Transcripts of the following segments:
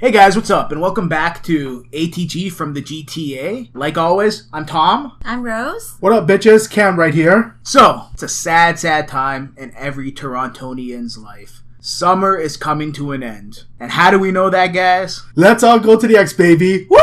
Hey guys, what's up? And welcome back to ATG from the GTA. Like always, I'm Tom. I'm Rose. What up, bitches? Cam right here. So, it's a sad, sad time in every Torontonian's life. Summer is coming to an end. And how do we know that, guys? Let's all go to the X, baby. Woo!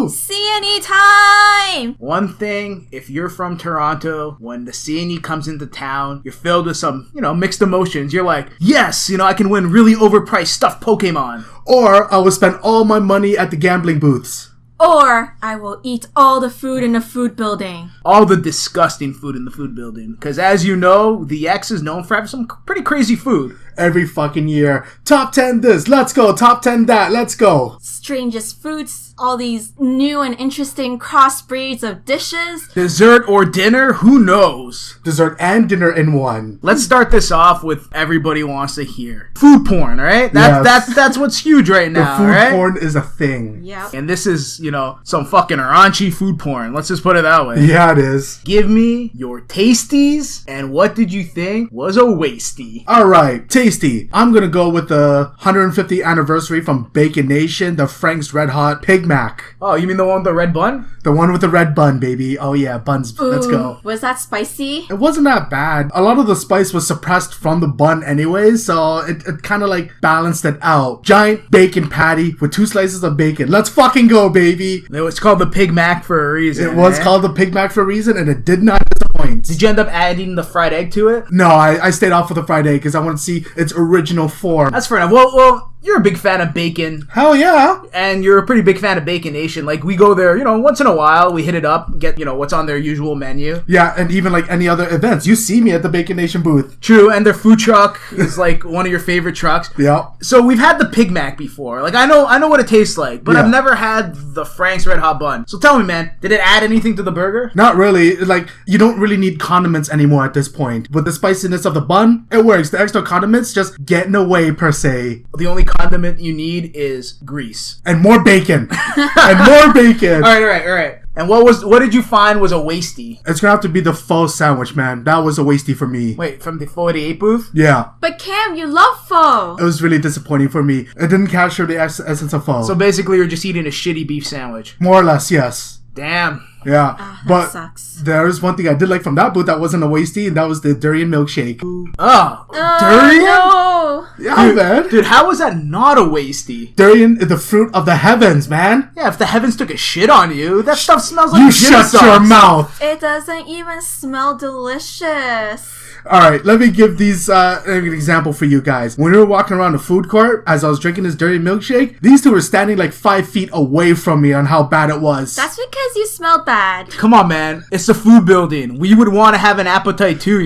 CNE time! One thing, if you're from Toronto, when the CNE comes into town, you're filled with some, mixed emotions. You're like, yes, I can win really overpriced stuffed Pokemon. Or I will spend all my money at the gambling booths. Or I will eat all the food in the food building. All the disgusting food in the food building. Because as you know, the X is known for having some pretty crazy food. Every fucking year. Top 10 this, let's go. Top 10 that, let's go. Strangest foods, all these new and interesting crossbreeds of dishes. Dessert or dinner, who knows? Dessert and dinner in one. Let's start this off with everybody wants to hear. Food porn, alright? That's what's huge right now, the food right? porn is a thing. Yep. And this is, some fucking raunchy food porn. Let's just put it that way. Yeah, it is. Give me your tasties, and what did you think was a wasty? Alright, tasty. I'm gonna go with the 150th anniversary from Bacon Nation, the Frank's Red Hot Pig Mac. Oh, you mean the one with the red bun? The one with the red bun, baby. Oh yeah, buns. Ooh, let's go. Was that spicy? It wasn't that bad. A lot of the spice was suppressed from the bun anyway, so it kind of like balanced it out. Giant bacon patty with 2 slices of bacon. Let's fucking go, baby. It's called the Pig Mac for a reason. It was called the Pig Mac for a reason, and it did not disappoint. Did you end up adding the fried egg to it? No, I stayed off with the fried egg because I want to see its original form. That's fair enough. Well, you're a big fan of bacon. Hell yeah. And you're a pretty big fan of Bacon Nation. Like, we go there, once in a while, we hit it up, get, what's on their usual menu. Yeah, and even like any other events. You see me at the Bacon Nation booth. True, and their food truck is like one of your favorite trucks. Yeah. So we've had the Pig Mac before. Like, I know what it tastes like, but Yeah. I've never had the Frank's Red Hot Bun. So tell me, man, did it add anything to the burger? Not really. Like, you don't really need condiments anymore at this point. With the spiciness of the bun, it works. The extra condiments just get in the way, per se. The only condiment you need is grease. And more bacon. And more bacon. All right. And what did you find was a wasty? It's gonna have to be the pho sandwich, man. That was a wasty for me. Wait, from the 48 booth? Yeah. But Cam, you love pho. It was really disappointing for me. It didn't capture the essence of pho. So basically, you're just eating a shitty beef sandwich. More or less, yes. Damn. Yeah. That but sucks. there's one thing I did like from that booth that wasn't a wasty, and that was the durian milkshake. Oh, durian? No. Yeah, man. Dude, how was that not a wasty? Durian is the fruit of the heavens, man. Yeah, if the heavens took a shit on you, that stuff smells like You gym shut socks. your mouth. It doesn't even smell delicious. Alright, let me give these an example for you guys. When we were walking around the food court, as I was drinking this durian milkshake, these two were standing like 5 feet away from me on how bad it was. That's because you smelled bad. Come on, man. It's a food building. We would want to have an appetite too,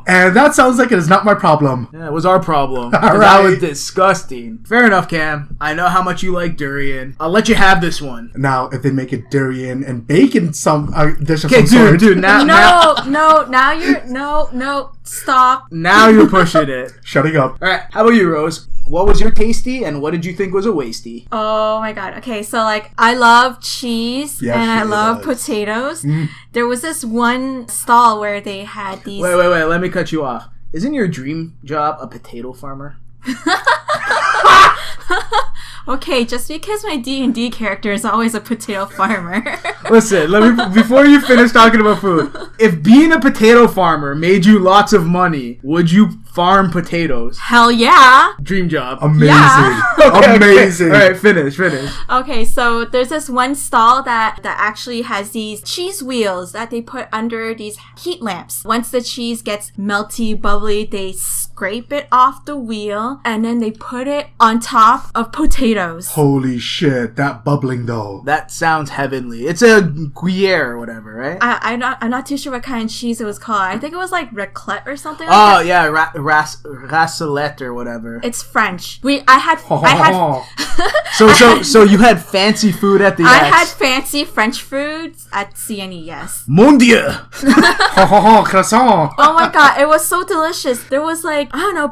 And that sounds like it is not my problem. Yeah, it was our problem. 'Cause All that was right. disgusting. Fair enough, Cam. I know how much you like durian. I'll let you have this one. Now, if they make it durian and bacon some dish of Okay, some sort. dude, now No, stop. now you're pushing it. Shutting up. All right, how about you, Rose? What was your tasty, and what did you think was a wasty? Oh my god. Okay, so I love cheese Yeah, and I she love does. potatoes. There was this one stall where they had these. Wait, let me cut you off. Isn't your dream job a potato farmer? Okay, just because my D&D character is always a potato farmer. Listen, before you finish talking about food, if being a potato farmer made you lots of money, would you farm potatoes? Hell yeah. Dream job. Amazing. Yeah. Amazing. All right, finish. Okay, so there's this one stall that actually has these cheese wheels that they put under these heat lamps. Once the cheese gets melty, bubbly, they scrape it off the wheel and then they put it on top of potatoes. Holy shit, that bubbling though. That sounds heavenly. It's a Gruyere or whatever, right? I'm not too sure what kind of cheese it was called. I think it was like raclette or something. Oh like that. yeah, raclette or whatever. It's French. I had So you had fancy food at the I X. had fancy French foods at CNE, yes. Mon Dieu! Croissant. Oh my god, it was so delicious. There was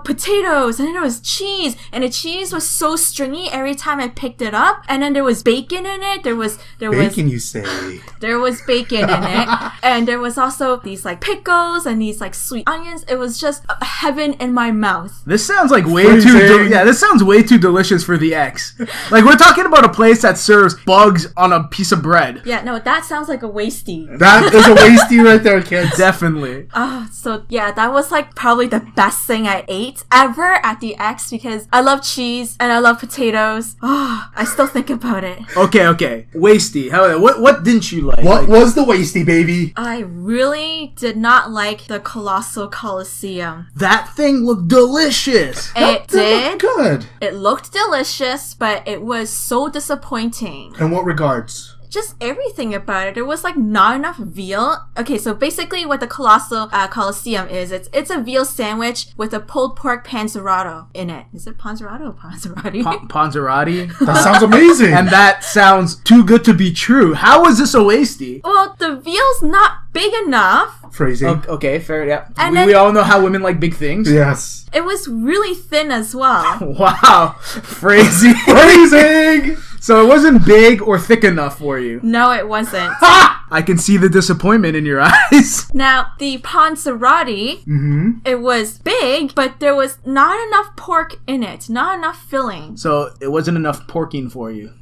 potatoes, and then there was cheese, and the cheese was so stringy. Every every time I picked it up. And then there was bacon in it. There was Bacon, you say? There was bacon in it. And there was also these like pickles and these like sweet onions. It was just heaven in my mouth. This sounds like Freezing. this sounds way too delicious for the X. Like, we're talking about a place that serves bugs on a piece of bread. Yeah, no, that sounds like a wasty. That is a wasty right there, kids. Definitely. So yeah, that was like probably the best thing I ate ever at the X because I love cheese and I love potatoes. I still think about it. Okay. Wasty. What didn't you like? What was the wasty, baby? I really did not like the Colossal Coliseum. That thing looked delicious. It did. Good. It looked delicious, but it was so disappointing. In what regards? Just everything about it. There was like not enough veal. Okay, so basically what the Colossal Coliseum is, it's a veal sandwich with a pulled pork panzerato in it. Is it panzerato or panzerotti? Panzerotti? That sounds amazing. And that sounds too good to be true. How is this a wasty? Well, the veal's not big enough. Phrasing. Okay, fair, yeah. And we all know how women like big things. Yes. It was really thin as well. Wow. Phrasing. Phrasing! So it wasn't big or thick enough for you. No, it wasn't. I can see the disappointment in your eyes. Now, the panzerotti, it was big, but there was not enough pork in it. Not enough filling. So it wasn't enough porking for you.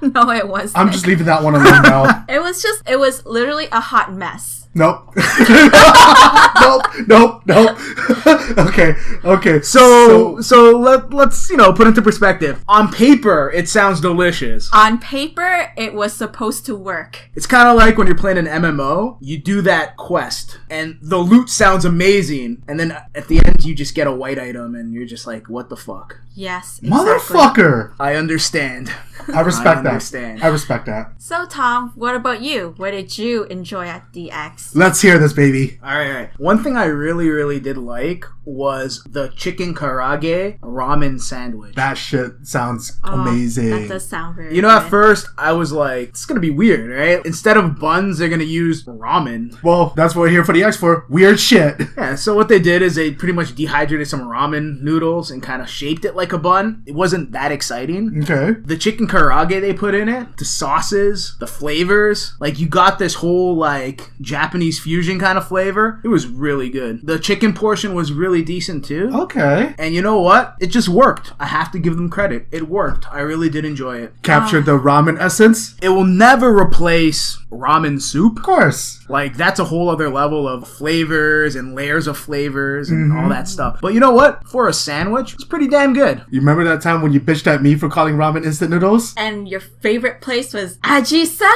No, it wasn't. I'm just leaving that one alone now. It was literally a hot mess. Nope. Nope. Okay. So let's put into perspective. On paper, it sounds delicious. On paper, it was supposed to work. It's kind of like when you're playing an MMO, you do that quest, and the loot sounds amazing, and then at the end, you just get a white item, and you're just like, what the fuck? Yes, exactly. Motherfucker! I understand. I respect understand. that. I respect that. So, Tom, what about you? What did you enjoy at the X? Let's hear this, baby. All right. One thing I really did like was the chicken karage ramen sandwich. That shit sounds amazing. That does sound very You know, good. at first, I was like, it's gonna be weird, right? Instead of buns, they're gonna use ramen. Well, that's what we're here for the X for. Weird shit. Yeah, so what they did is they pretty much dehydrated some ramen noodles and kind of shaped it like a bun. It wasn't that exciting. Okay. The chicken karage they put in it, the sauces, the flavors, like you got this whole like Japanese fusion kind of flavor. It was really good. The chicken portion was really decent too. Okay. And you know what? It just worked. I have to give them credit. It worked. I really did enjoy it. Captured the ramen essence? It will never replace ramen soup. Of course. Like, that's a whole other level of flavors and layers of flavors and all that stuff. But you know what? For a sandwich, it's pretty damn good. You remember that time when you bitched at me for calling ramen instant noodles? And your favorite place was Aji-san?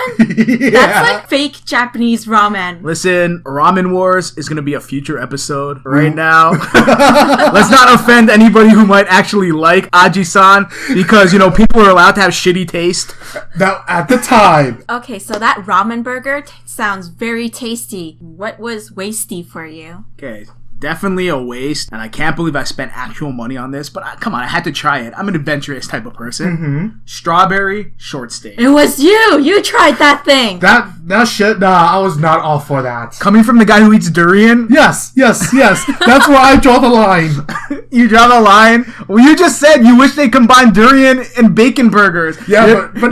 Yeah. That's like fake Japanese ramen. Listen, Ramen Wars is going to be a future episode right now. Let's not offend anybody who might actually like Aji-san because, people are allowed to have shitty taste. Now, at the time. Okay, so that ramen burger sounds very tasty. What was wasty for you? Okay. Definitely a waste, and I can't believe I spent actual money on this, but come on, I had to try it. I'm an adventurous type of person. Strawberry short steak. It was you! You tried that thing! That shit, nah, I was not all for that. Coming from the guy who eats durian? Yes. That's where I draw the line. You draw the line? Well, you just said you wish they combined durian and bacon burgers. Yeah, but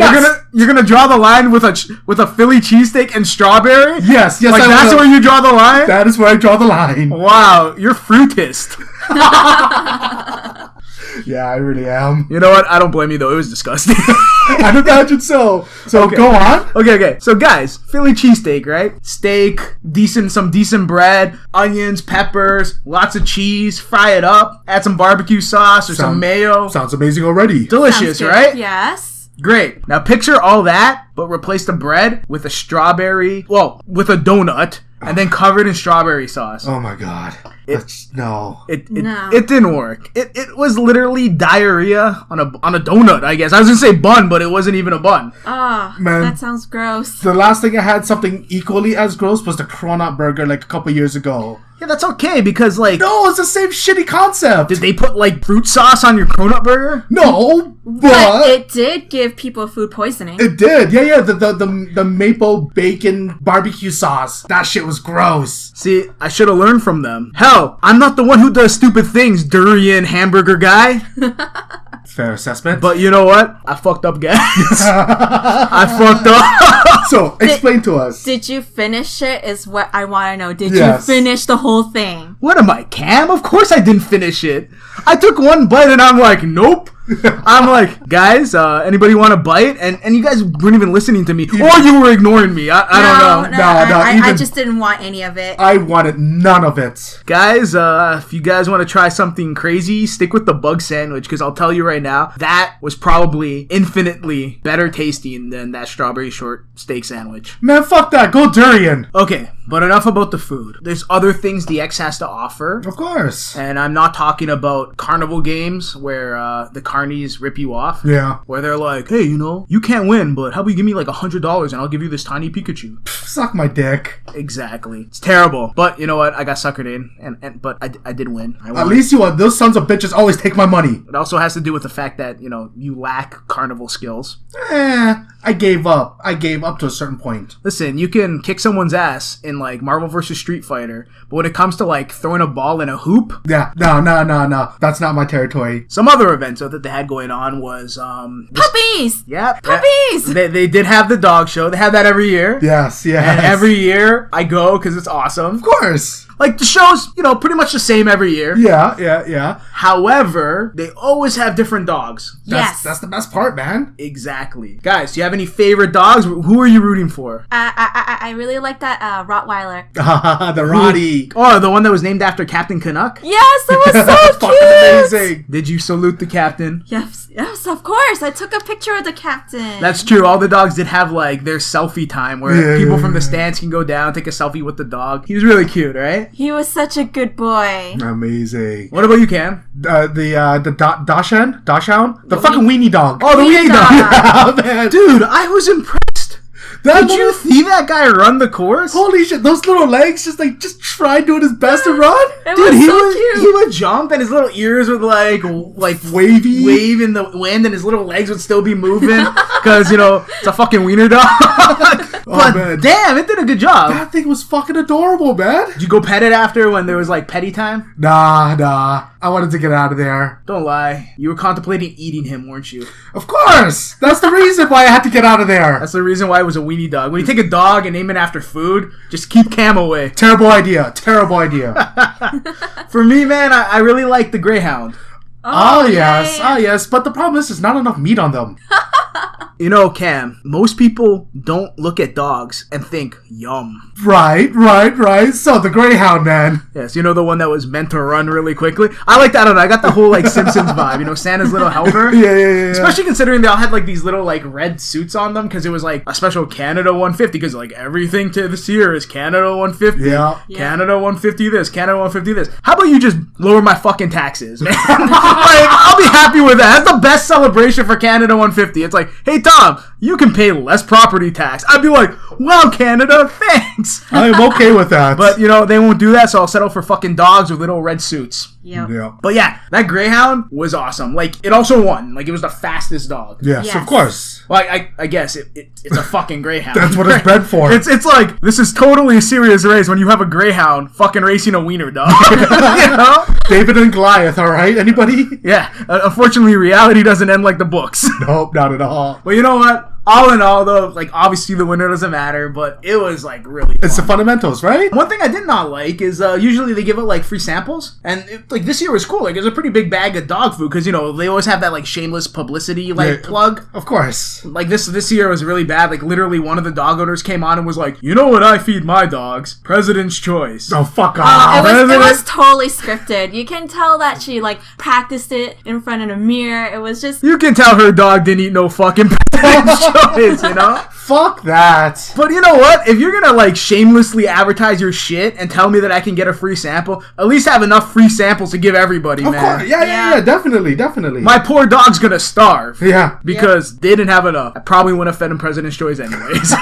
you're gonna draw the line with a Philly cheesesteak and strawberry? Yes, like that's where you draw the line? That is where I draw the line. Wow, you're fruitist. Yeah, I really am. You know what? I don't blame you though. It was disgusting. I'd imagine so. So okay. Go on. Okay. So guys, Philly cheesesteak, right? Steak, some decent bread, onions, peppers, lots of cheese. Fry it up. Add some barbecue sauce or some mayo. Sounds amazing already. Delicious, right? Yes. Great. Now picture all that, but replace the bread with a donut, and then covered in strawberry sauce. Oh my god. No. It didn't work. It was literally diarrhea on a donut, I guess. I was gonna say bun, but it wasn't even a bun. Oh, man, that sounds gross. The last thing I had something equally as gross was the Cronut burger like a couple years ago. Yeah, that's okay because, like... No, it's the same shitty concept. Did they put, like, fruit sauce on your cronut burger? No, But it did give people food poisoning. It did. Yeah. The maple bacon barbecue sauce. That shit was gross. See, I should have learned from them. Hell, I'm not the one who does stupid things, durian hamburger guy. Fair assessment. But you know what? I fucked up, guys. I fucked up. So, explain to us. Did you finish it is what I want to know. Did Yes. you finish the whole thing? What am I, Cam? Of course I didn't finish it. I took one bite and I'm like, nope. I'm like, guys, anybody want a bite? And you guys weren't even listening to me. Or you were ignoring me. I don't know. No, I even- just didn't want any of it. I wanted none of it. Guys, if you guys want to try something crazy, stick with the bug sandwich, because I'll tell you right now, that was probably infinitely better tasting than that strawberry short steak sandwich. Man, fuck that. Go durian. Okay, but enough about the food. There's other things DX has to offer. Of course. And I'm not talking about carnival games where the carnies rip you off. Yeah. Where they're like, hey, you know, you can't win, but how about you give me like $100 and I'll give you this tiny Pikachu. Suck my dick. Exactly. It's terrible. But you know what? I got suckered in, but I did win. I won. At least those sons of bitches always take my money. It also has to do with the fact that, you know, you lack carnival skills. I gave up. I gave up to a certain point. Listen, you can kick someone's ass in like Marvel vs. Street Fighter, but when it comes to like throwing a ball in a hoop, Yeah. No. That's not my territory. some other events that they had going on was Puppies! yeah, Puppies! They did have the dog show. They have that every year. Yes. And every year I go because it's awesome. Of course. Like the show's, you know, pretty much the same every year. Yeah. However, they always have different dogs. Yes. That's the best part, man. Exactly. Guys, do you have any favorite dogs? Who are you rooting for? I really like that Rottweiler. The Roddy. Oh, the one that was named after Captain Canuck? Yes, that was so Fucking cute! amazing. Did you salute the captain? Yes, of course. I took a picture of the captain. That's true. All the dogs did have like their selfie time where people from the stands can go down, take a selfie with the dog. He was really cute, right? He was such a good boy. Amazing. What about you, Cam? The Dachshund? The fucking weenie dog. Oh, the Weenie weenie dog. Yeah, man. Dude, I was impressed. Did you see that guy run the course? Holy shit, those little legs just try doing his best to run. It Dude, was he so cute. he would jump and his little ears would like Wavy. wave in the wind and his little legs would still be moving because, you know, it's a fucking wiener dog. But man. damn, it did a good job. That thing was fucking adorable, man. Did you go pet it after when there was like petty time? Nah. I wanted to get out of there. Don't lie. You were contemplating eating him, weren't you? Of course. That's the reason why I had to get out of there. That's the reason why it was a weenie dog. When you take a dog and name it after food, just keep Cam away. Terrible idea. For me, man, I really like the Greyhound. Oh, yay. yes. But the problem is there's not enough meat on them. You know, Cam, most people don't look at dogs and think, yum. Right. So the Greyhound, man. Yes, you know the one that was meant to run really quickly? I like that. I don't know. I got the whole, like, Simpsons vibe. You know, Santa's little helper? Yeah. Especially considering they all had, like, these little, like, red suits on them because it was, like, a special Canada 150 because, like, everything to this year is Canada 150. Yeah. Canada 150 this, Canada 150 this. How about you just lower my fucking taxes, man? Like, I'll be happy with that. That's the best celebration for Canada 150. It's like, hey, Tom, you can pay less property tax. I'd be like, wow, Canada, thanks. I am okay with that. But, you know, they won't do that, so I'll settle for fucking dogs with little red suits. Yep. Yeah. But yeah, that Greyhound was awesome. Like, it also won. Like, it was the fastest dog. Yes, Yes. of course. Well, I guess it's a fucking Greyhound. That's what it's bred for. It's like, this is totally a serious race when you have a Greyhound fucking racing a wiener dog. You know? David and Goliath, all right? Anybody? Yeah. Unfortunately, reality doesn't end like the books. Nope, not at all. But you know what? All in all, though, like, obviously the winner doesn't matter, but it was, like, really It's the fun. fundamentals, right? One thing I did not like is usually they give out, like, free samples. And, like, this year was cool. Like, it was a pretty big bag of dog food because, you know, they always have that, like, shameless publicity, like, Yeah. plug. Of course. Like, this year was really bad. Like, literally one of the dog owners came on and was like, you know what I feed my dogs? President's choice. Oh, fuck It off. was totally scripted. You can tell that she like practiced it in front of a mirror. It was just You can tell her dog didn't eat no fucking President's choice, you know? Fuck that. But you know what? If you're gonna, like, shamelessly advertise your shit and tell me that I can get a free sample, at least have enough free samples to give everybody, Of man. course. Yeah, definitely. My poor dog's gonna starve. Yeah. Because they didn't have enough. I probably wouldn't have fed him President's Choice anyways.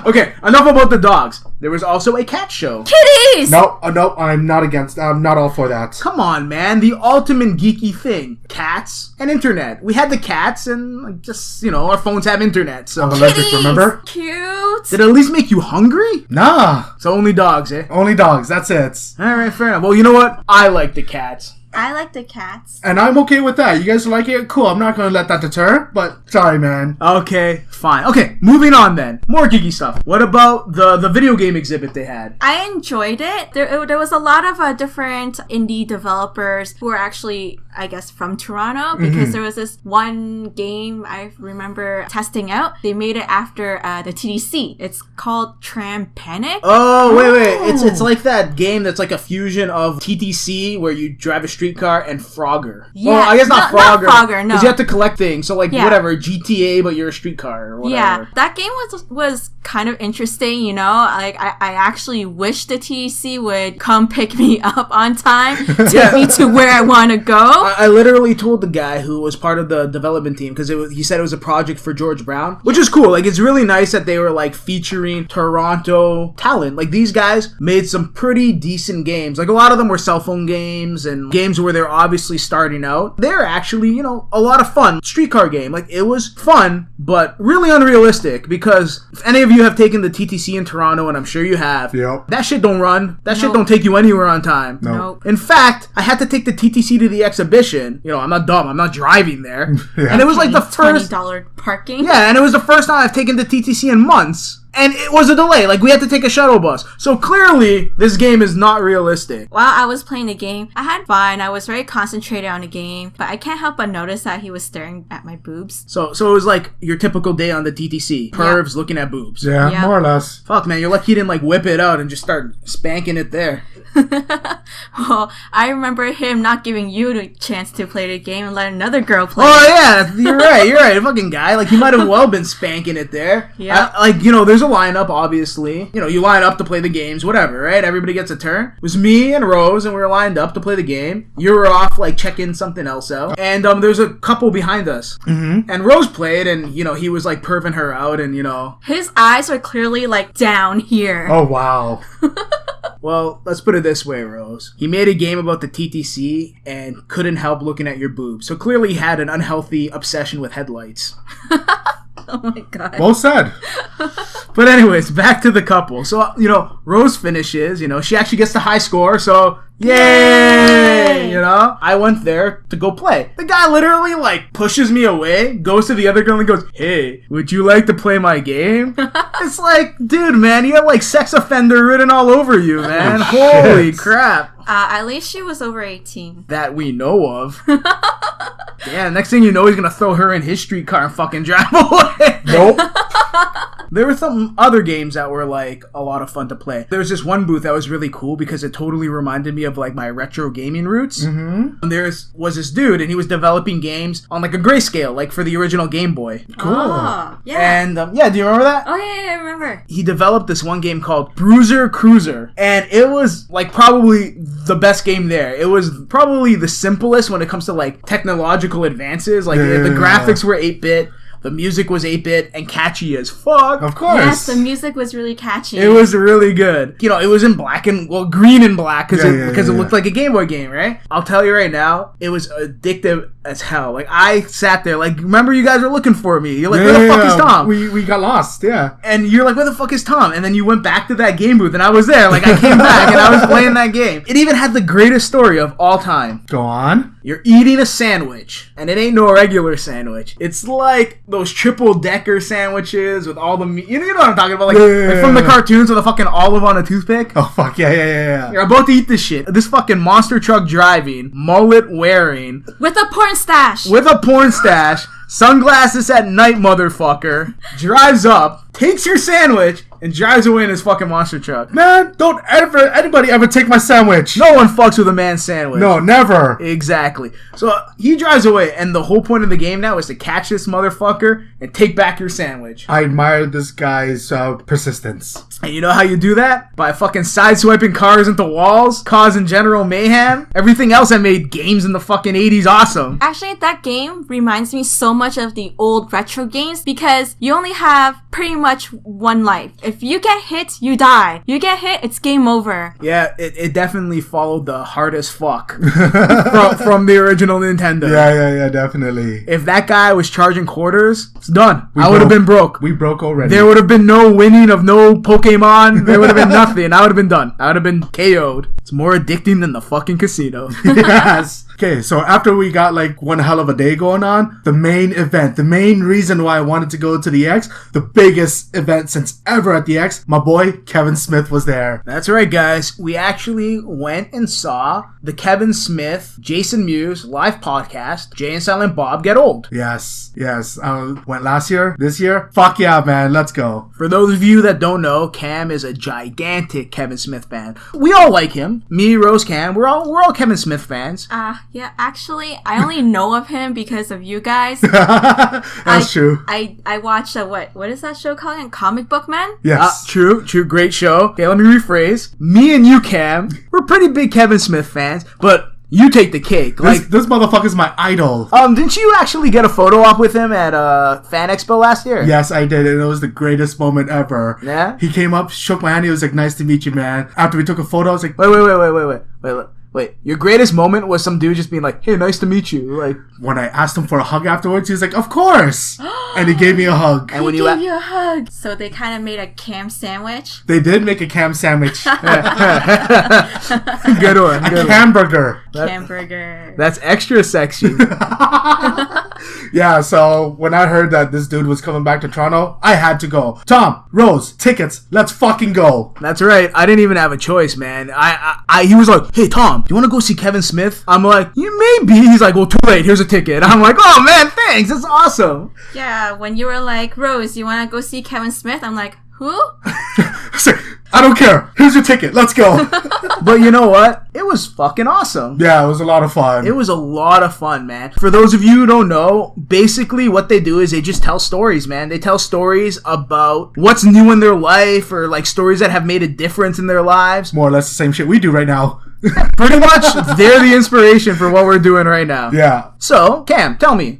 Okay, enough about the dogs. There was also a cat show. Kitties! No, I'm not all for that. Come on, man. The ultimate geeky thing. Cats and internet. We had the cats and our phones have internet. So Allergic, remember? Cute. did it at least make you hungry? Nah. So only dogs, eh? Only dogs, that's it. Alright, fair enough. Well, you know what? I like the cats. I like the cats. And I'm okay with that. You guys like it? Cool. I'm not going to let that deter, but sorry, man. Okay, fine. Okay, moving on then. More geeky stuff. What about the video game exhibit they had? I enjoyed it. There was a lot of different indie developers who were actually, I guess, from Toronto, because there was this one game I remember testing out. They made it after the TDC. It's called Tram Panic. Oh, wait. It's like that game that's like a fusion of TTC where you drive a streetcar and Frogger. Yeah. Well, I guess not Frogger. Not Frogger, no. Because you have to collect things. So Yeah. whatever, GTA, but you're a streetcar or whatever. Yeah, that game was kind of interesting, you know? Like, I actually wish the TDC would come pick me up on time, take me to where I want to go. I literally told the guy who was part of the development team, because he said it was a project for George Brown, which is cool. Like, it's really nice that they were, like, featuring Toronto talent. Like, these guys made some pretty decent games. Like, a lot of them were cell phone games and games where they're obviously starting out. They're actually, a lot of fun. Streetcar game. Like, it was fun, but really unrealistic, because if any of you have taken the TTC in Toronto, and I'm sure you have, Yep. that shit don't run. That shit Nope. don't take you anywhere on time. Nope. In fact, I had to take the TTC to the exhibition. I'm not dumb. I'm not driving there. Yeah. And it was like the first... $20 parking. Yeah, and it was the first time I've taken the TTC in months. And it was a delay. Like, we had to take a shuttle bus. So clearly, this game is not realistic. While I was playing the game, I had fun. I was very concentrated on the game, but I can't help but notice that he was staring at my boobs. So it was like your typical day on the TTC. Pervs looking at boobs. Yeah, Yeah. more or less. Fuck, man, you're lucky you didn't, like, whip it out and just start spanking it there. Well, I remember him not giving you the chance to play the game and let another girl play. Oh, yeah, you're right. Fucking guy. Like, he might have well been spanking it there. Yeah. There's a lineup, obviously. You line up to play the games, whatever, right? Everybody gets a turn. It was me and Rose, and we were lined up to play the game. You were off, like, checking something else out. And there's a couple behind us. Mm-hmm. And Rose played, and, he was, like, perving her out, and, His eyes are clearly, like, down here. Oh, wow. Well, let's put it this way, Rose. He made a game about the TTC and couldn't help looking at your boobs. So clearly he had an unhealthy obsession with headlights. Oh my god. Well said. But anyways, back to the couple. So, Rose finishes, she actually gets the high score, so yay! I went there to go play. The guy literally, like, pushes me away, goes to the other girl and goes, "Hey, would you like to play my game?" It's like, dude, man, you have, like, sex offender written all over you, man. Holy crap. At least she was over 18. That we know of. Yeah, next thing you know, he's gonna throw her in his streetcar and fucking drive away. Nope. There were some other games that were, like, a lot of fun to play. There was this one booth that was really cool because it totally reminded me of, like, my retro gaming roots. Mm-hmm. And there was this dude, and he was developing games on, like, a grayscale, like, for the original Game Boy. Cool. Oh, yeah. And, do you remember that? Oh, yeah, I remember. He developed this one game called Bruiser Cruiser, and it was, like, probably the best game there. It was probably the simplest when it comes to, like, technological advances. Like, the graphics were 8-bit. The music was 8-bit and catchy as fuck. Of course. Yes, the music was really catchy. It was really good. It was in green and black because it looked like a Game Boy game, right? I'll tell you right now, it was addictive as hell. Like, I sat there, like, remember you guys were looking for me. You're like, where the fuck is Tom? We got lost, yeah. And you're like, where the fuck is Tom? And then you went back to that game booth and I was there. Like, I came back and I was playing that game. It even had the greatest story of all time. Go on. You're eating a sandwich, and it ain't no regular sandwich. It's like those triple-decker sandwiches with all the meat. You know what I'm talking about? Like from the cartoons with a fucking olive on a toothpick. Oh, fuck, yeah. You're about to eat this shit. This fucking monster truck driving, mullet wearing. With a porn stash. Sunglasses at night, motherfucker. Drives up, takes your sandwich, and drives away in his fucking monster truck. Man, don't anybody ever take my sandwich. No one fucks with a man's sandwich. No, never. Exactly. So he drives away, and the whole point of the game now is to catch this motherfucker and take back your sandwich. I admire this guy's persistence. And you know how you do that? By fucking sideswiping cars into walls, causing general mayhem. Everything else that made games in the fucking 80s awesome. Actually, that game reminds me so much of the old retro games because you only have pretty much one life. if you get hit, you die. You get hit, it's game over. Yeah, it definitely followed the hardest fuck from the original Nintendo. Yeah, definitely. If that guy was charging quarters, it's done. I would have been broke. We broke already. There would have been no winning of no Pokemon. There would have been nothing. I would have been done. I would have been KO'd. It's more addicting than the fucking casino. Yes. Okay, so after we got like one hell of a day going on, the main event, the main reason why I wanted to go to the X, the biggest event since ever at the X, my boy Kevin Smith was there. That's right, guys. We actually went and saw the Kevin Smith, Jason Mewes live podcast, Jay and Silent Bob Get Old. Yes. Went last year, this year. Fuck yeah, man. Let's go. For those of you that don't know, Cam is a gigantic Kevin Smith fan. We all like him. Me, Rose, Cam, we're all Kevin Smith fans. Yeah, actually, I only know of him because of you guys. That's true. I watched what is that show called? Comic Book Man? Yes. True, great show. Okay, let me rephrase. Me and you, Cam, we're pretty big Kevin Smith fans, but you take the cake. This motherfucker's my idol. Didn't you actually get a photo op with him at Fan Expo last year? Yes, I did, and it was the greatest moment ever. Yeah? He came up, shook my hand, he was like, nice to meet you, man. After we took a photo, I was like, Wait, your greatest moment was some dude just being like, hey, nice to meet you. Like, when I asked him for a hug afterwards, he was like, of course. And he gave me a hug. And when he gave you a hug. So they kind of made a Cam sandwich. They did make a Cam sandwich. Good one. A Camburger. Camburger. That's extra sexy. Yeah, so when I heard that this dude was coming back to Toronto, I had to go. Tom, Rose, tickets, let's fucking go. That's right. I didn't even have a choice, man. He was like, hey, Tom, do you want to go see Kevin Smith? I'm like, yeah, maybe. He's like, well, too late. Here's a ticket. I'm like, oh, man, thanks. That's awesome. Yeah, when you were like, Rose, you want to go see Kevin Smith? I'm like, who? I don't care. Here's your ticket. Let's go. But you know what? It was fucking awesome. Yeah, it was a lot of fun. It was a lot of fun, man. For those of you who don't know, basically what they do is they just tell stories, man. They tell stories about what's new in their life or like stories that have made a difference in their lives. More or less the same shit we do right now. Pretty much, they're the inspiration for what we're doing right now. Yeah. So, Cam, tell me.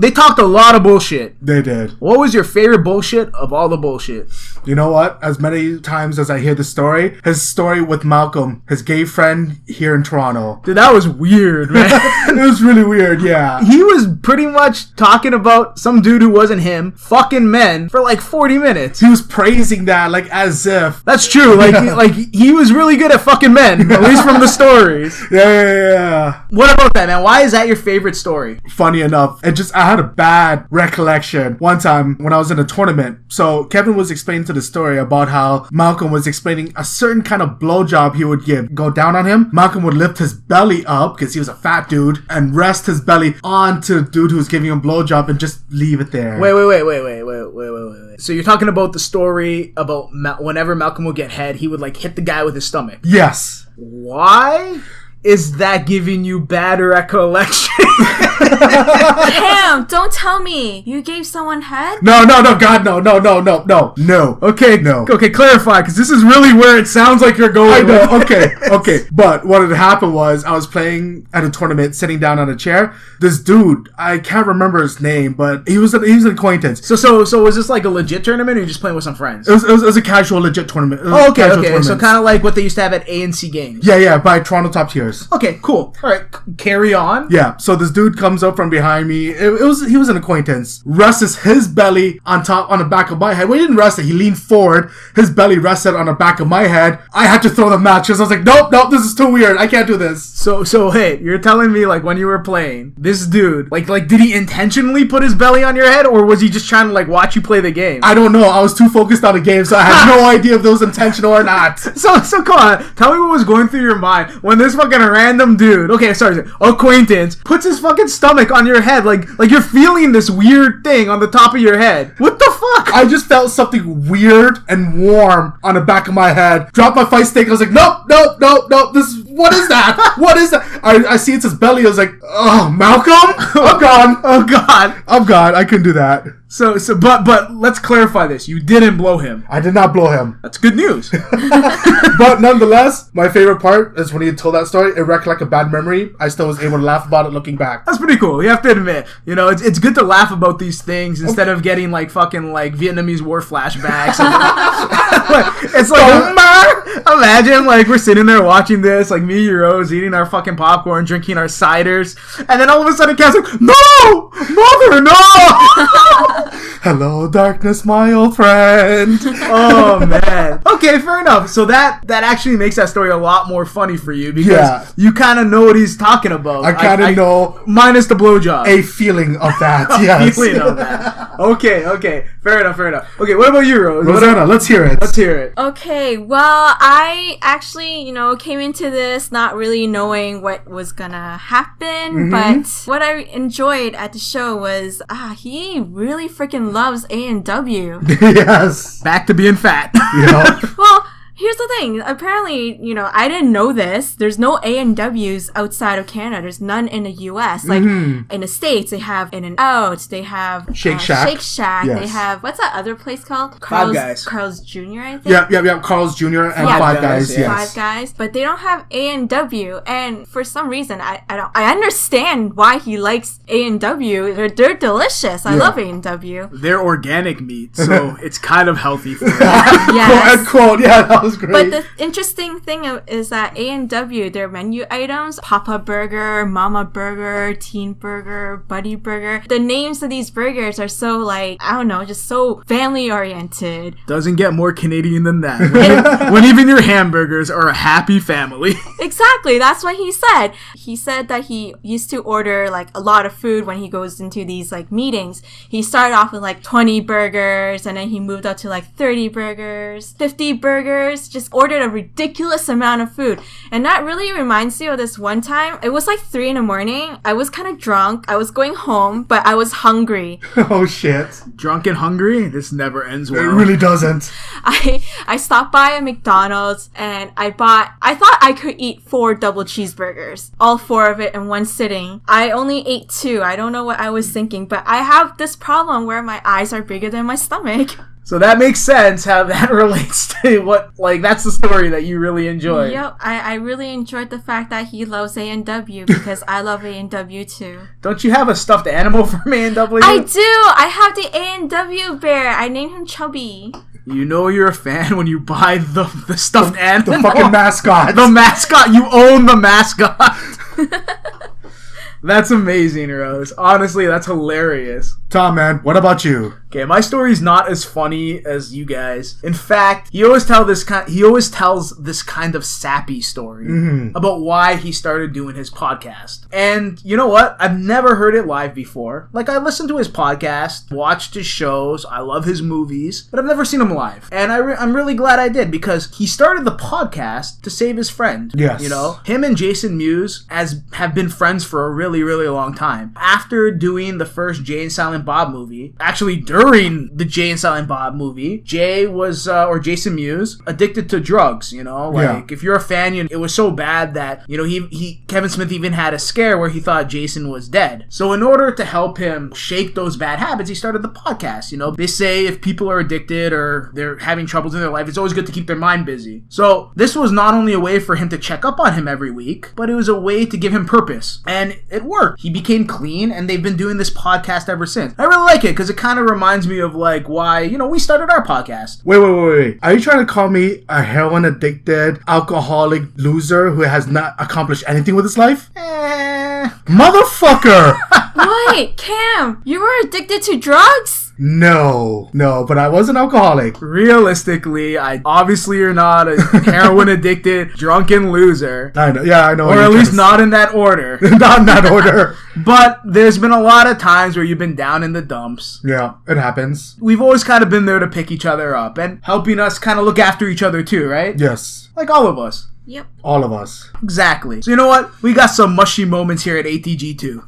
They talked a lot of bullshit. They did. What was your favorite bullshit of all the bullshit? You know what? As many times as I hear the story, his story with Malcolm, his gay friend here in Toronto. Dude, that was weird, man. It was really weird, yeah. He was pretty much talking about some dude who wasn't him, fucking men, for like 40 minutes. He was praising that, like, as if. That's true. Like he was really good at fucking men, at least from the stories. Yeah. What about that, man? Why is that your favorite story? Funny enough, I had a bad recollection one time when I was in a tournament. So Kevin was explaining to the story about how Malcolm was explaining a certain kind of blowjob he would go down on him. Malcolm would lift his belly up because he was a fat dude and rest his belly onto the dude who was giving him a blowjob and just leave it there. Wait. So you're talking about the story about whenever Malcolm would get head, he would like hit the guy with his stomach. Yes. Why is that giving you bad recollection? Cam, don't tell me you gave someone head. No, God, no. Okay, clarify, because this is really where it sounds like you're going. I know. Okay. But what had happened was I was playing at a tournament, sitting down on a chair. This dude, I can't remember his name, but he was an acquaintance. So was this like a legit tournament, or you just playing with some friends? It was a casual, legit tournament. Okay. So kind of like what they used to have at ANC games. Yeah, by Toronto Top Tiers. Okay, cool. All right, carry on. Yeah. So this dude comes up from behind me. He was an acquaintance. Rests his belly on the back of my head. Well, he didn't rest it. He leaned forward. His belly rested on the back of my head. I had to throw the match because I was like, nope, this is too weird. I can't do this. So hey, you're telling me like when you were playing, this dude, like did he intentionally put his belly on your head, or was he just trying to like watch you play the game? I don't know. I was too focused on the game, so I had no idea if it was intentional or not. So come on, tell me what was going through your mind when this fucking random dude, acquaintance, puts his fucking stomach on your head, like you're feeling this weird thing on the top of your head. What the fuck? I just felt something weird and warm on the back of my head. Dropped my fight stick. I was like, nope. What is that? What is that? I see it's his belly. I was like, oh, Malcolm? I'm gone. Oh God. I'm gone. I couldn't do that. But let's clarify this. You didn't blow him. I did not blow him. That's good news. But nonetheless, my favorite part is when he told that story. It wrecked like a bad memory. I still was able to laugh about it looking back. That's pretty cool. You have to admit, it's good to laugh about these things instead of getting like fucking like Vietnamese war flashbacks. It's like, imagine like we're sitting there watching this, like me, Rose, eating our fucking popcorn, drinking our ciders, and then all of a sudden Cam's like, no, mother, no. Hello, darkness, my old friend. Oh man. Okay, fair enough. So that actually makes that story a lot more funny for you because you kind of know what he's talking about. I kind of know, minus the blowjob. A feeling of that. Yes. Feeling of that. Okay. Fair enough. Okay, what about you, Rose? Rosanna, let's hear it. Okay, well, I actually, came into this not really knowing what was gonna happen, but what I enjoyed at the show was, he really freaking loves A&W. Yes. Back to being fat. Well, here's the thing. Apparently, I didn't know this. There's no A&Ws outside of Canada. There's none in the U.S. Like, in the States, they have In-N-Out. They have Shake Shack. Yes. They have, what's that other place called? Five Guys. Carl's Jr., I think. Yep. Carl's Jr. and Five Guys. Yes. Five Guys. But they don't have A&W. And for some reason, I understand why he likes A&W. They're delicious. I love A&W. They're organic meat, so it's kind of healthy for you. Yes. Quote. Yeah, that was great. But the interesting thing is that A&W, their menu items, Papa Burger, Mama Burger, Teen Burger, Buddy Burger, the names of these burgers are so just so family oriented. Doesn't get more Canadian than that. When even your hamburgers are a happy family. Exactly, that's what he said. He said that he used to order like a lot of food when he goes into these like meetings. He started off with like 20 burgers and then he moved up to like 30 burgers, 50 burgers. Just ordered a ridiculous amount of food. And that really reminds me of this one time. It was like 3 a.m. I was kind of drunk. I was going home, but I was hungry. Oh shit. Drunk and hungry? This never ends well. It really doesn't. I stopped by a McDonald's and I thought I could eat 4 double cheeseburgers. All 4 of it in one sitting. I only ate 2. I don't know what I was thinking, but I have this problem where my eyes are bigger than my stomach. So that makes sense how that relates to that's the story that you really enjoyed. Yep, I really enjoyed the fact that he loves A&W because I love A&W too. Don't you have a stuffed animal from A&W? I do! I have the A&W bear. I named him Chubby. You know you're a fan when you buy the stuffed animal. The fucking mascot. The mascot. You own the mascot. That's amazing, Rose. Honestly, that's hilarious. Tom, man, what about you? Okay, my story's not as funny as you guys. In fact, he always tells this kind of sappy story about why he started doing his podcast. And you know what? I've never heard it live before. Like, I listened to his podcast, watched his shows, I love his movies, but I've never seen him live. And I'm really glad I did because he started the podcast to save his friend. Yes. Him and Jason Mewes have been friends for a really, really long time. After doing the first Jay and Silent Bob movie, actually during the Jay and Silent Bob movie, Jay was, or Jason Mewes, addicted to drugs, if you're a fan, it was so bad that, Kevin Smith even had a scare where he thought Jason was dead. So in order to help him shake those bad habits, he started the podcast, They say if people are addicted or they're having troubles in their life, it's always good to keep their mind busy. So this was not only a way for him to check up on him every week, but it was a way to give him purpose. And it worked. He became clean, and they've been doing this podcast ever since. I really like it, because it kind of reminds me of, why, we started our podcast. Wait. Are you trying to call me a heroin-addicted, alcoholic loser who has not accomplished anything with his life? Motherfucker! Wait, Cam, you were addicted to drugs? No, but I was an alcoholic. Realistically, obviously you're not a heroin-addicted, drunken loser. I know, yeah, I know. Or at least not in that order. Not in that order. But there's been a lot of times where you've been down in the dumps. Yeah, it happens. We've always kind of been there to pick each other up and helping us kind of look after each other too, right? Yes. Like all of us. Yep. All of us. Exactly. So you know what? We got some mushy moments here at ATG too.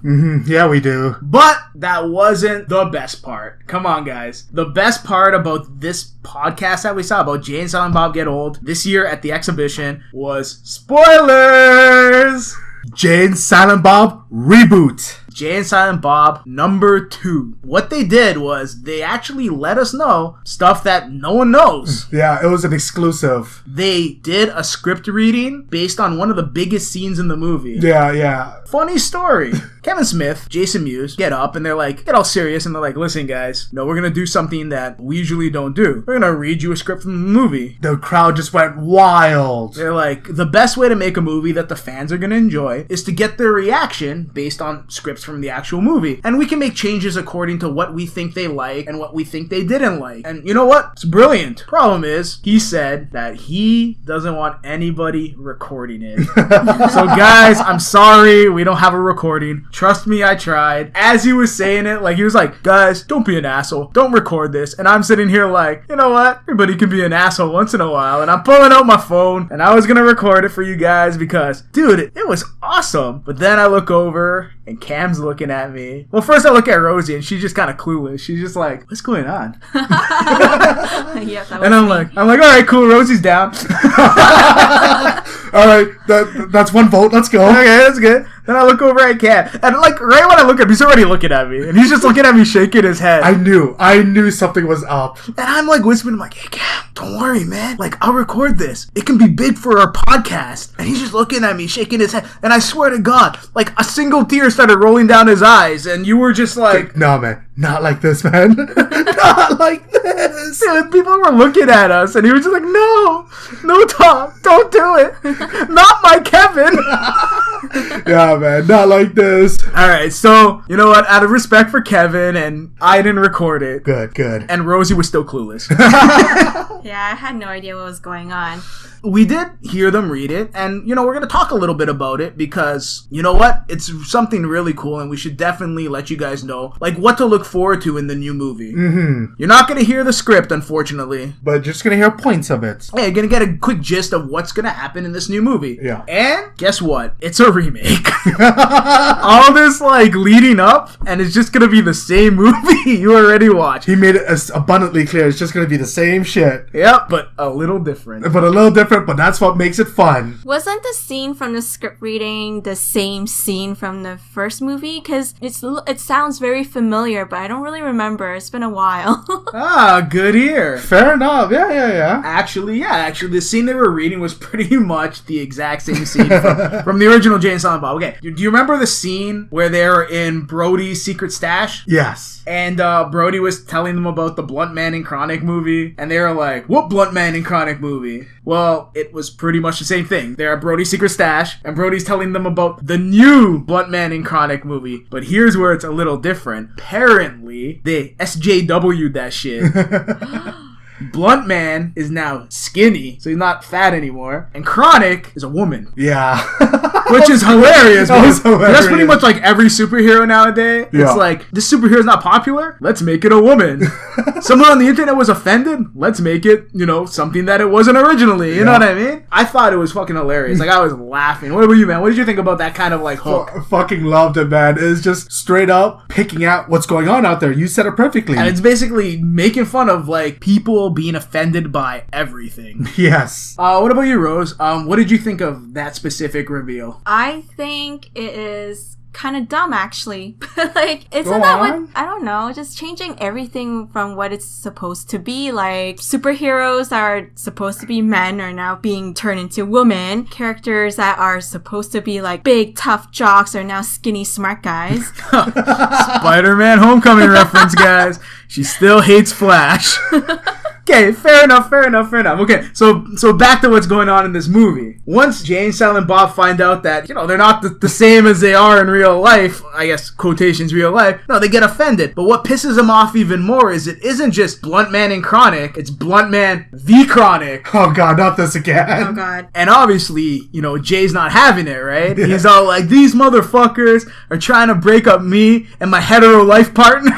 Yeah, we do. But that wasn't the best part. Come on, guys. The best part about this podcast that we saw about Jay and Silent Bob Get Old this year at the exhibition was spoilers! Jay and Silent Bob reboot. Jay and Silent Bob #2. What they did was they actually let us know stuff that no one knows. Yeah, it was an exclusive. They did a script reading based on one of the biggest scenes in the movie. Yeah. Funny story. Kevin Smith, Jason Mewes get up and they're like, get all serious, and they're like, listen guys, no, we're gonna do something that we usually don't do. We're gonna read you a script from the movie. The crowd just went wild. They're like, the best way to make a movie that the fans are gonna enjoy is to get their reaction based on scripts from the actual movie. And we can make changes according to what we think they like and what we think they didn't like. And you know what? It's brilliant. Problem is, he said that he doesn't want anybody recording it. So guys, I'm sorry, we don't have a recording. Trust me, I tried. As he was saying it, like, he was like, guys, don't be an asshole. Don't record this. And I'm sitting here like, you know what? Everybody can be an asshole once in a while. And I'm pulling out my phone and I was gonna record it for you guys because, dude, it was awesome. But then I look over and Cam's looking at me. Well, first I look at Rosie and she's just kind of clueless. She's just like, what's going on? Yeah, and I'm like, all right, cool. Rosie's down. All right, that's one vote. Let's go. Okay, that's good. Then I look over at Cam, and like right when I look at him, he's already looking at me, and he's just looking at me, shaking his head. I knew something was up. And I'm like whispering, I'm like, hey Cam, don't worry, man. Like, I'll record this. It can be big for our podcast. And he's just looking at me, shaking his head. And I swear to God, like a single tear started rolling down his eyes, and you were just like, no, man, not like this, man. Not like this. Dude, people were looking at us, and he was just like, no, Tom, don't do it. Not my Kevin. Yeah, man, not like this. Alright, so, you know what? Out of respect for Kevin, and I didn't record it. Good. And Rosie was still clueless. Yeah, I had no idea what was going on. We did hear them read it, and, you know, we're going to talk a little bit about it because, you know what? It's something really cool, and we should definitely let you guys know, like, what to look forward to in the new movie. Mm-hmm. You're not going to hear the script, unfortunately. But just going to hear points of it. Yeah, you're going to get a quick gist of what's going to happen in this new movie. Yeah. And guess what? It's a remake. All this, like, leading up, and it's just going to be the same movie you already watched. He made it as abundantly clear. It's just going to be the same shit. Yep, but a little different. But that's what makes it fun. Wasn't the scene from the script reading the same scene from the first movie? Because it sounds very familiar, but I don't really remember. It's been a while. Ah, good ear. Fair enough. Yeah. Actually, the scene they were reading was pretty much the exact same scene from the original Jay and Silent Bob. Okay, do you remember the scene where they're in Brody's secret stash? Yes. And Brody was telling them about the Blunt Man and Chronic movie, and they were like, what Blunt Man and Chronic movie? Well, it was pretty much the same thing. They're at Brody's secret stash, and Brody's telling them about the new Blunt Man and Chronic movie. But here's where it's a little different. Apparently, they SJW'd that shit. Blunt Man is now skinny, so he's not fat anymore. And Chronic is a woman. Yeah. Which is hilarious. Hilarious. That's pretty much like every superhero nowadays. Yeah. It's like, this superhero is not popular? Let's make it a woman. Someone on the internet was offended? Let's make it, something that it wasn't originally. You know what I mean? I thought it was fucking hilarious. Like, I was laughing. What about you, man? What did you think about that kind of, like, hook? Fucking loved it, man. It's just straight up picking out what's going on out there. You said it perfectly. And it's basically making fun of, like, people being offended by everything. Yes. What about you, Rose? What did you think of that specific reveal? I think it is kind of dumb, actually. Like, isn't Go that on. what, I don't know, just changing everything from what it's supposed to be. Like, superheroes that are supposed to be men are now being turned into women. Characters that are supposed to be, like, big, tough jocks are now skinny, smart guys. Spider-Man Homecoming reference, guys. She still hates Flash. Okay, fair enough. Okay, so back to what's going on in this movie. Once Jay and Silent Bob find out that, they're not the same as they are in real life, I guess, quotations, real life, no, they get offended. But what pisses them off even more is it isn't just Blunt Man and Chronic, it's Blunt Man the Chronic. Oh, God, not this again. Oh, God. And obviously, Jay's not having it, right? Yeah. He's all like, these motherfuckers are trying to break up me and my hetero life partner,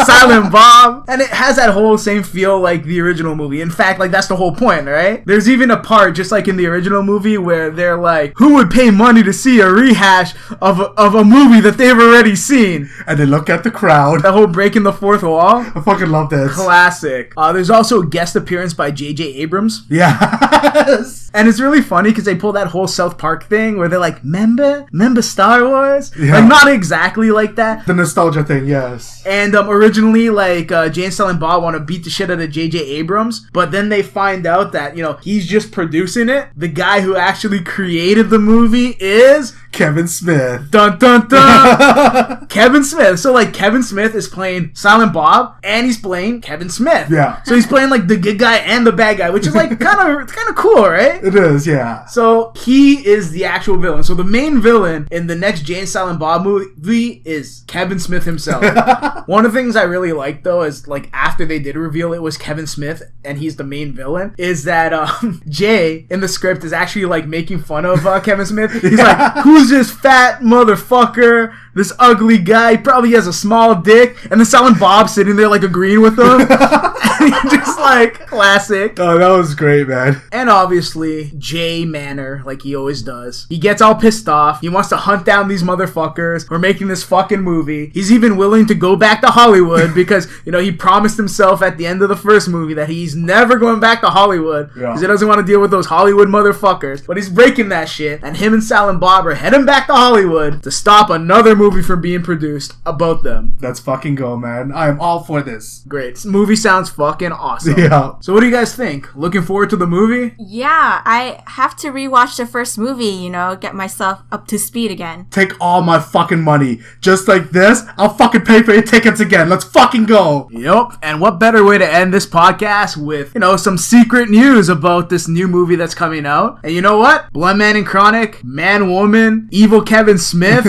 Silent Bob. And it has that whole same feel like the original original movie. In fact, like, that's the whole point, right? There's even a part, just like in the original movie, where they're like, who would pay money to see a rehash of a movie that they've already seen? And they look at the crowd. The whole breaking the fourth wall. I fucking love this. Classic. There's also a guest appearance by J.J. Abrams. Yes. And it's really funny because they pull that whole South Park thing where they're like, remember Star Wars? Yeah. Like, not exactly like that. The nostalgia thing, yes. And originally, like, Jay and Silent Bob want to beat the shit out of J.J. Abrams, but then they find out that, he's just producing it. The guy who actually created the movie is... Kevin Smith. Dun, dun, dun. Kevin Smith. So, like, Kevin Smith is playing Silent Bob, and he's playing Kevin Smith. Yeah. So he's playing, like, the good guy and the bad guy, which is, like, kind of cool, right? It is, yeah. So he is the actual villain. So the main villain in the next Jay and Silent Bob movie is Kevin Smith himself. One of the things I really like, though, is, like, after they did reveal it was Kevin Smith and he's the main villain, is that Jay in the script is actually, like, making fun of Kevin Smith. He's like, who's this fat motherfucker? This ugly guy, he probably has a small dick. And then Silent Bob sitting there, like, agreeing with him. And he's just like, classic. Oh, that was great, man. And obviously, Jay Manor, like he always does. He gets all pissed off. He wants to hunt down these motherfuckers who are making this fucking movie. He's even willing to go back to Hollywood because, he promised himself at the end of the first movie that he's never going back to Hollywood because he doesn't want to deal with those Hollywood motherfuckers. But he's breaking that shit. And him and Silent Bob are heading back to Hollywood to stop another movie from being produced about them. Let's fucking go, man. I am all for this. Great. This movie sounds fucking awesome. Yeah. So what do you guys think? Looking forward to the movie? Yeah, I have to rewatch the first movie, get myself up to speed again. Take all my fucking money. Just like this, I'll fucking pay for your tickets again. Let's fucking go. Yep. And what better way to end this podcast with, some secret news about this new movie that's coming out. And you know what? Blood Man and Chronic, Man Woman, Evil Kevin Smith,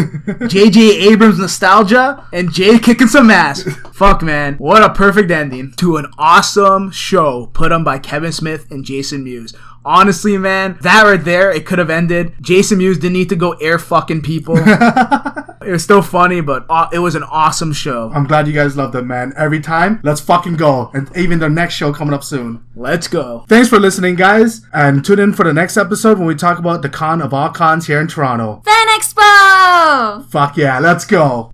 J.J. Abrams nostalgia, and Jay kicking some ass. Fuck, man. What a perfect ending to an awesome show put on by Kevin Smith and Jason Mewes. Honestly, man, that right there, it could have ended. Jason Mewes didn't need to go air fucking people. It was still funny, but it was an awesome show. I'm glad you guys loved it, man. Every time, let's fucking go. And even the next show coming up soon. Let's go. Thanks for listening, guys. And tune in for the next episode when we talk about the con of all cons here in Toronto. Fan Expo! Fuck yeah, let's go.